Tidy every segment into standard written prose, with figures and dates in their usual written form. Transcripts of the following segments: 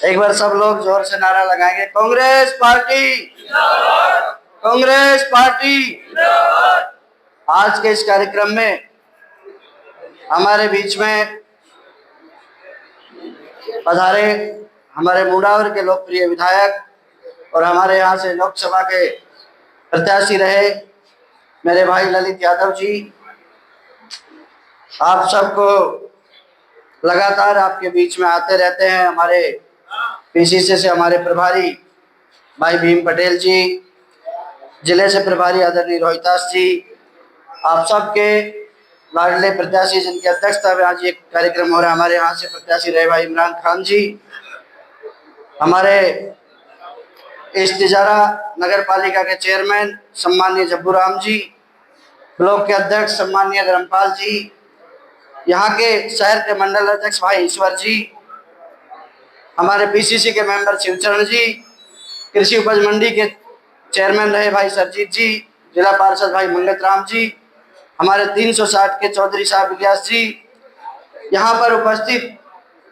एक बार सब लोग जोर से नारा लगाएंगे, कांग्रेस पार्टी, कांग्रेस पार्टी। आज के इस कार्यक्रम में हमारे बीच में पधारे हमारे मुंडावर के लोकप्रिय विधायक और हमारे यहाँ से लोकसभा के प्रत्याशी रहे मेरे भाई ललित यादव जी। आप सबको लगातार आपके बीच में आते रहते हैं। हमारे पीसीसी से हमारे प्रभारी भाई भीम पटेल जी, जिले से प्रभारी आदरणीय रोहितास जी, आप सबके लाडले प्रत्याशी जिनकी अध्यक्षता में आज एक कार्यक्रम हो रहा है, हमारे यहाँ से प्रत्याशी रहे भाई इमरान खान जी, हमारे इस तिजारा नगर पालिका के चेयरमैन सम्मानीय जब्बू राम जी, ब्लॉक के अध्यक्ष सम्मानीय धर्मपाल जी, यहाँ के शहर के मंडल अध्यक्ष भाई ईश्वर जी, हमारे पीसीसी के मेंबर शिवचरण जी, कृषि उपज मंडी के चेयरमैन रहे भाई सरजीत जी, जिला पार्षद भाई मंगत राम जी, हमारे 360 के चौधरी साहब इलियास जी, यहाँ पर उपस्थित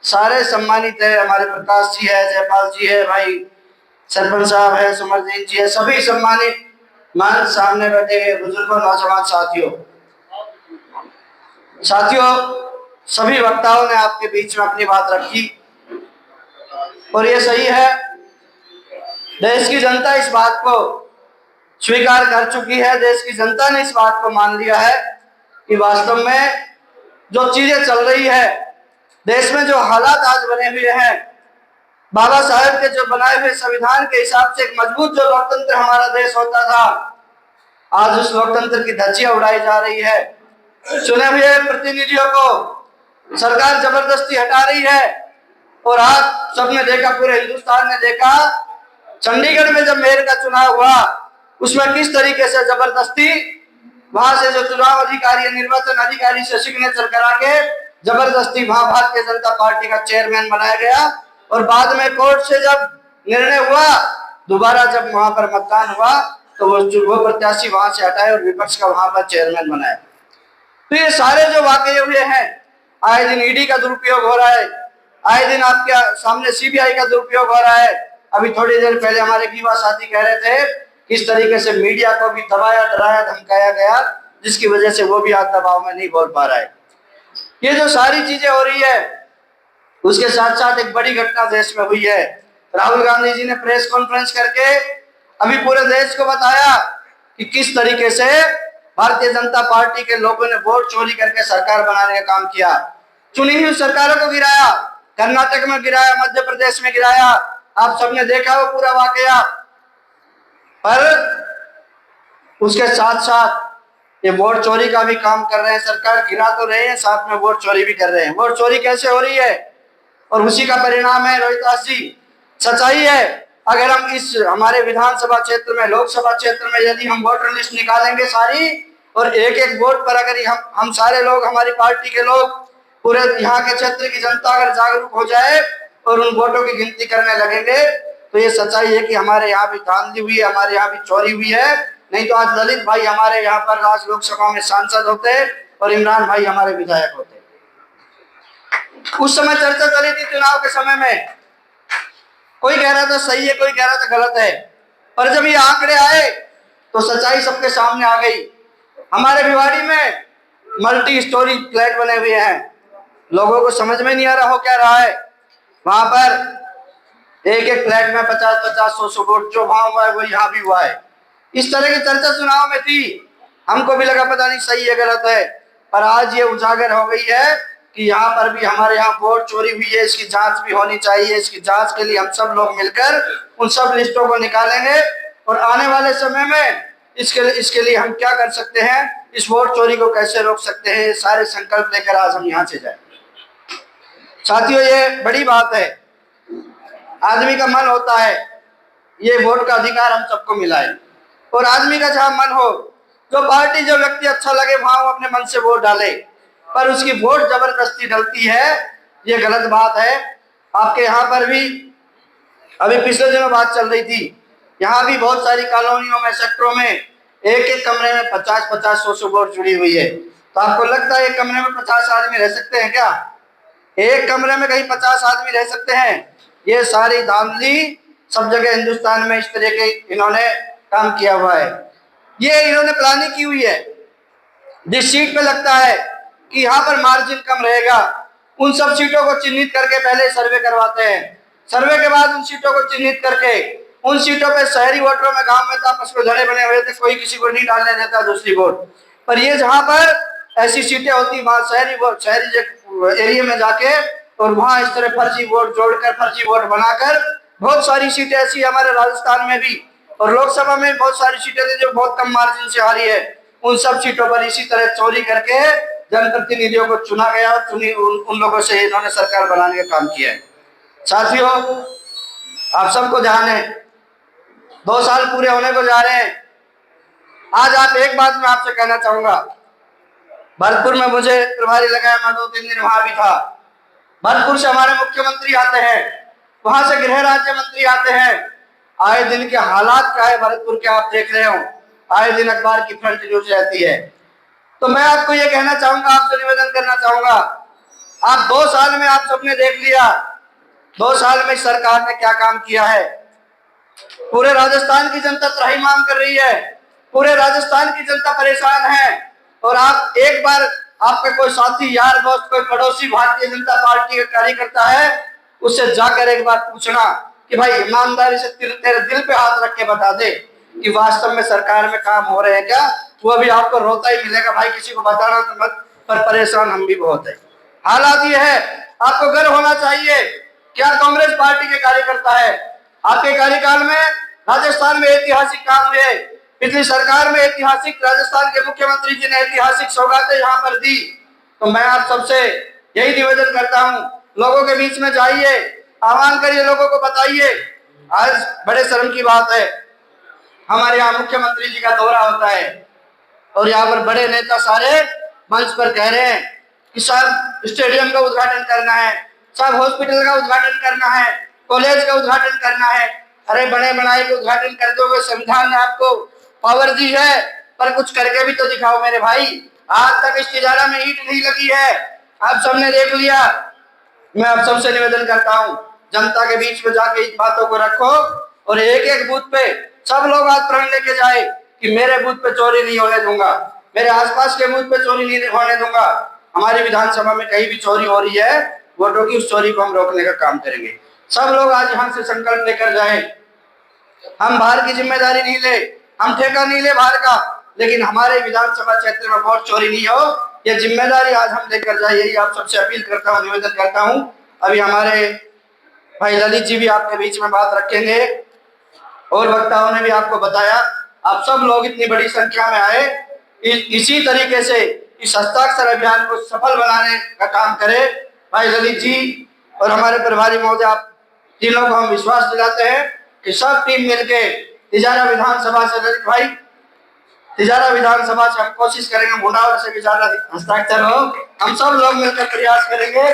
सारे सम्मानित है, हमारे प्रकाश जी है, जयपाल जी है, भाई सरपंच साहब है, सुमरदीन जी है, सभी सम्मानित मंच सामने बैठे बुजुर्गों, नौजवान साथियों, सभी वक्ताओं ने आपके बीच में अपनी बात रखी और ये सही है। देश की जनता इस बात को स्वीकार कर चुकी है, देश की जनता ने इस बात को मान लिया है कि वास्तव में जो चीजें चल रही है देश में, जो हालात आज बने हुए हैं, बाबा साहेब के जो बनाए हुए संविधान के हिसाब से एक मजबूत जो लोकतंत्र हमारा देश होता था, आज उस लोकतंत्र की धज्जियां उड़ाई जा रही है। चुने हुए प्रतिनिधियों को सरकार जबरदस्ती हटा रही है और आज सबने देखा, पूरे हिंदुस्तान ने देखा, चंडीगढ़ में जब मेयर का चुनाव हुआ उसमें किस तरीके से जबरदस्ती वहां से जो चुनाव अधिकारी, निर्वाचन अधिकारी से सिग्नेचर करा के जबरदस्ती वहां भारतीय जनता पार्टी का चेयरमैन बनाया गया और बाद में कोर्ट से जब निर्णय हुआ, दोबारा जब वहां पर मतदान हुआ तो वो प्रत्याशी वहां से हटाए और विपक्ष का वहां पर चेयरमैन बनाया। तो ये सारे जो वाकये हुए हैं, आए दिन ईडी का दुरुपयोग हो रहा है, आए दिन आपके सामने सीबीआई का दुरुपयोग हो रहा है। अभी थोड़ी देर पहले हमारे युवा साथी कह रहे थे किस तरीके से मीडिया को भी दबाया, डराया, धमकाया गया, जिसकी वजह से वो भी आज दबाव में नहीं बोल पा रहा है। ये जो सारी चीजें हो रही है, उसके साथ साथ एक बड़ी घटना देश में हुई है। राहुल गांधी जी ने प्रेस कॉन्फ्रेंस करके अभी पूरे देश को बताया कि किस तरीके से भारतीय जनता पार्टी के लोगों ने वोट चोरी करके सरकार बनाने का काम किया, चुनी हुई सरकारों को गिराया, कर्नाटक में गिराया, मध्य प्रदेश में गिराया, आप सबने देखा वो पूरा वाकया। पर उसके साथ साथ ये वोट चोरी का भी काम कर रहे हैं, सरकार गिरा तो रहे हैं, साथ में वोट चोरी भी कर रहे हैं। वोट चोरी कैसे हो रही है और उसी का परिणाम है रोहितास जी, सच्चाई है। अगर हम इस हमारे विधानसभा क्षेत्र में, लोकसभा क्षेत्र में यदि हम वोटर लिस्ट निकालेंगे सारी और एक एक वोट पर अगर हम सारे लोग, हमारी पार्टी के लोग, पूरे यहाँ के क्षेत्र की जनता अगर जागरूक हो जाए और उन वोटों की गिनती करने लगेंगे तो ये सच्चाई है कि हमारे यहाँ भी धांधली हुई है, हमारे यहाँ भी चोरी हुई है। नहीं तो आज ललित भाई हमारे यहाँ पर आज लोकसभा में सांसद होते और इमरान भाई हमारे विधायक होते। उस समय चर्चा चली थी चुनाव के समय में, कोई कह रहा था सही है, कोई कह रहा था गलत है, पर जब ये आंकड़े आए तो सच्चाई सबके सामने आ गई। हमारे भिवाड़ी में मल्टी स्टोरी फ्लैट बने हुए हैं, लोगों को समझ में नहीं आ रहा हो क्या रहा है। वहां पर एक एक फ्लैट में 50-50, 100-100 वोट, जो वहां हुआ है वो यहाँ भी हुआ है। इस तरह की चर्चा चुनाव में थी, हमको भी लगा पता नहीं सही है गलत है, पर आज ये उजागर हो गई है कि यहाँ पर भी हमारे यहाँ वोट चोरी हुई है, इसकी जांच भी होनी चाहिए। इसकी जांच के लिए हम सब लोग मिलकर उन सब लिस्टों को निकालेंगे और आने वाले समय में इसके लिए हम क्या कर सकते हैं, इस वोट चोरी को कैसे रोक सकते हैं, सारे संकल्प लेकर आज हम यहाँ से जाए। साथियों, ये बड़ी बात है, आदमी का मन होता है, ये वोट का अधिकार हम सबको मिला है और आदमी का जहाँ मन हो, जो पार्टी, जो व्यक्ति अच्छा लगे वहां वो अपने मन से वोट डाले, पर उसकी वोट जबरदस्ती डलती है, ये गलत बात है। आपके यहाँ पर भी अभी पिछले दिनों बात चल रही थी, यहाँ भी बहुत सारी कॉलोनियों में, सेक्टरों में एक एक कमरे में 50-50, 100-100 वोट जुड़ी हुई है। तो आपको लगता है एक कमरे में 50 आदमी रह सकते हैं क्या? एक कमरे में कहीं 50 आदमी रह सकते हैं? ये सारी धांधली सब जगह हिंदुस्तान में इस तरह के इन्होंने काम किया हुआ है। ये इन्होंने प्लानिंग की हुई है। जिस सीट पे लगता है कि यहाँ पर मार्जिन कम रहेगा, उन सब सीटों को चिन्हित करके पहले सर्वे करवाते हैं। सर्वे के बाद उन सीटों को चिन्हित करके उन सीटों पे शहरी वोटरों में, गांव में तो आपस में झड़े बने हुए थे, कोई किसी को नहीं डालने देता दूसरी वोट, पर ये जहां पर ऐसी सीटें होती वहां शहरी एरिया में जाके और वहां इस तरह फर्जी वोट जोड़कर, फर्जी वोट बनाकर बहुत सारी सीटें ऐसी हमारे राजस्थान में भी और लोकसभा में बहुत सारी सीटें थी जो बहुत कम मार्जिन से हारी है। उन सब सीटों पर इसी तरह चोरी करके जनप्रतिनिधियों को चुना गया और उन लोगों से इन्होंने सरकार बनाने का काम किया है। साथियों, आप सबको ध्यान है, 2 साल पूरे होने को जा रहे हैं। आज आप एक बात मैं आपसे कहना चाहूंगा, भरतपुर में मुझे प्रभारी लगाया, मैं 2-3 दिन वहां भी था। भरतपुर से हमारे मुख्यमंत्री आते हैं, वहां से गृह राज्य मंत्री आते हैं। आए दिन के हालात क्या है भरतपुर के आप देख रहे हो, आए दिन अखबार की फ्रंट न्यूज रहती है। तो मैं आपको ये कहना चाहूंगा, आपसे निवेदन करना चाहूंगा, आप 2 साल में आप सबने देख लिया 2 साल में सरकार ने क्या काम किया है। पूरे राजस्थान की जनता त्राहिमाम कर रही है, पूरे राजस्थान की जनता परेशान है। और आप एक बार, आपके कोई साथी, यार, दोस्त, कोई पड़ोसी भारतीय जनता पार्टी का कार्यकर्ता है, उससे जाकर एक बार पूछना कि भाई ईमानदारी से तेरे दिल पे हाथ रख के बता दे कि वास्तव में सरकार में काम हो रहे हैं क्या। वो अभी आपको रोता ही मिलेगा, भाई किसी को बताना तो मत, पर परेशान हम भी बहुत है। हालात ये है, आपको गर्व होना चाहिए क्या कांग्रेस पार्टी के कार्यकर्ता है। आपके कार्यकाल में राजस्थान में ऐतिहासिक काम हुए, पिछली सरकार में ऐतिहासिक, राजस्थान के मुख्यमंत्री जी ने ऐतिहासिक सौगातें यहाँ पर दी। तो मैं आप सबसे यही निवेदन करता हूँ, लोगों के बीच में जाइए, आह्वान करिए, लोगों को बताइए। आज बड़े शर्म की बात है, हमारे यहाँ मुख्यमंत्री जी का दौरा होता है और यहाँ पर बड़े नेता सारे मंच पर कह रहे हैं कि साहब स्टेडियम का उद्घाटन करना है, साहब हॉस्पिटल का उद्घाटन करना है, कॉलेज का उद्घाटन करना है। अरे बड़े बनाए के उद्घाटन कर दोगे, संविधान ने आपको पावर दी है, पर कुछ करके भी तो दिखाओ मेरे भाई। आज तक इस तिजारा में ईंट नहीं लगी है, आप सबने देख लिया। मैं आप सबसे निवेदन करता हूँ, जनता के बीच में जाके इस बातों को रखो और एक एक बूथ पे सब लोग आज प्रण लेके जाए कि मेरे बूथ पे चोरी नहीं होने दूंगा, मेरे आसपास के बूथ पे चोरी नहीं होने दूंगा। हमारी विधानसभा में कहीं भी चोरी हो रही है वोटों की, उस चोरी को हम रोकने का काम करेंगे। सब लोग आज यहाँ से संकल्प लेकर जाए, हम बाहर की जिम्मेदारी नहीं ले, हम ठेका नहीं ले बाहर का, लेकिन हमारे विधानसभा क्षेत्र में वोट चोरी नहीं हो, ये जिम्मेदारी आज हम लेकर जाए। यही आप सबसे अपील करता हूँ, निवेदन करता हूँ। अभी हमारे भाई ललित जी भी आपके बीच में बात रखेंगे और वक्ताओं ने भी आपको बताया। आप सब लोग इतनी बड़ी संख्या में आए, इसी तरीके से इस हस्ताक्षर अभियान को सफल बनाने का काम करें। भाई ललित जी और हमारे प्रभारी महोदय, आप तीनों को हम विश्वास दिलाते हैं कि सब टीम मिलके तिजारा विधानसभा से, ललित भाई, तिजारा विधानसभा से हम कोशिश करेंगे मुंडावर से तिजारा हस्ताक्षर हो, हम सब लोग मिलकर प्रयास करेंगे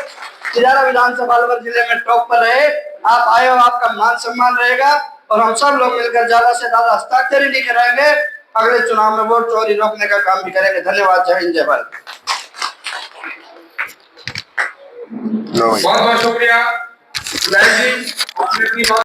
तिजारा विधानसभा अलवर जिले में टॉप पर रहे। आप आए हो, आपका मान सम्मान रहेगा और हम सब लोग मिलकर ज्यादा से ज्यादा हस्ताक्षर ही नहीं कराएंगे, अगले चुनाव में वोट चोरी रोकने का काम भी करेंगे। धन्यवाद। जय हिंद, जय भारत। बहुत बहुत शुक्रिया।